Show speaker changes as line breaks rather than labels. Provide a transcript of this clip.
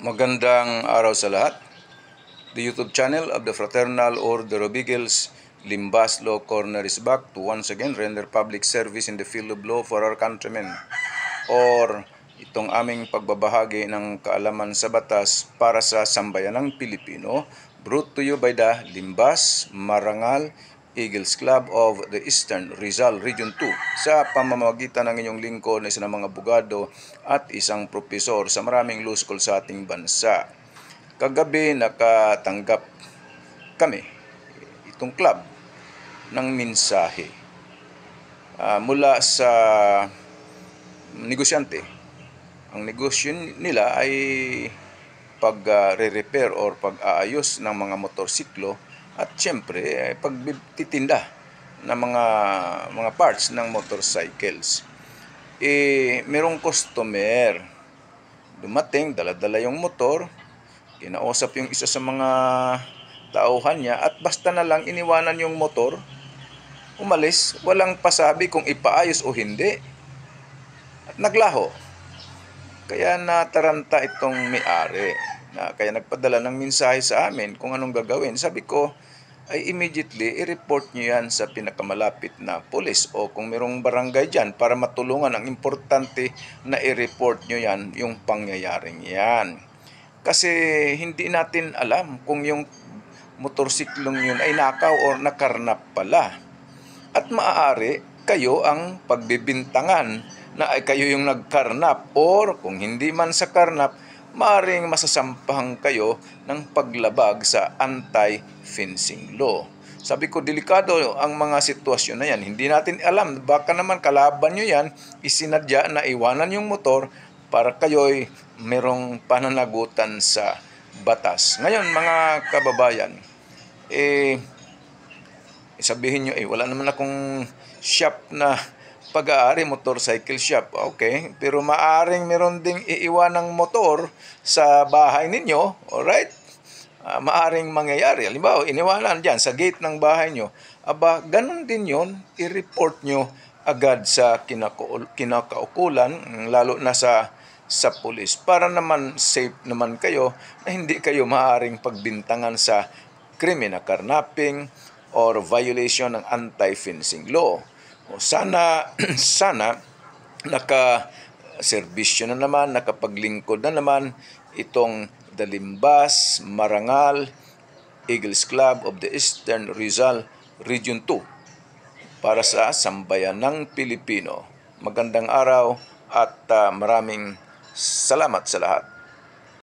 Magandang araw sa lahat. The YouTube channel of the Fraternal Order of Eagles, Limbas Law Corner is back to once again render public service in the field of law for our countrymen, or itong aming pagbabahagi ng kaalaman sa batas para sa sambayanang Pilipino, brought to you by the Limbas Marangal Eagles Club of the Eastern Rizal Region 2 sa pamamagitan ng inyong lingkod na isa ng mga abogado at isang propesor sa maraming law school sa ating bansa. Kagabi nakatanggap kami, itong club, ng mensahe mula sa negosyante. Ang negosyo nila ay pag-re-repair or pag-aayos ng mga motorsiklo at siyempre pagtitinda ng mga parts ng motorcycles. Merong customer dumating, dala-dala yung motor, kinausap yung isa sa mga tauhan niya at basta na lang iniwanan yung motor, umalis, walang pasabi kung ipaayos o hindi, at naglaho. Kaya nataranta itong may-ari, kaya nagpadala ng mensahe sa amin kung anong gagawin. Sabi ko, ay immediately i-report nyo yan sa pinakamalapit na pulis o kung merong barangay dyan para matulungan. Ang importante na i-report nyo yan, yung pangyayaring yan. Kasi hindi natin alam kung yung motorsiklong yun ay nakaw o nakarnap pala. At maaari kayo ang pagbibintangan na ay kayo yung nagkarnap, or kung hindi man sa karnap, maaaring masasampahan kayo ng paglabag sa anti-fencing law. Sabi ko, delikado ang mga sitwasyon na yan. Hindi natin alam, baka naman kalaban nyo yan, isinadya na iwanan yung motor para kayo'y merong pananagutan sa batas. Ngayon, mga kababayan, sabihin nyo, wala naman akong shop na pag-aari, motorcycle shop. Okay, pero maaring meron ding iiwan ng motor sa bahay ninyo, alright? Maaring mangyayari. Halimbawa, iniwanan dyan sa gate ng bahay nyo. Aba, ganun din yon, i-report nyo agad sa kinakaukulan, lalo na sa pulis, para naman safe naman kayo na hindi kayo maaring pagbintangan sa krimen na karnaping or violation ng anti-fencing law. O sana naka-serbisyo na naman, nakapaglingkod na naman itong The Limbas Marangal Eagles Club of the Eastern Rizal Region 2 para sa sambayanang Pilipino. Magandang araw at maraming salamat sa lahat.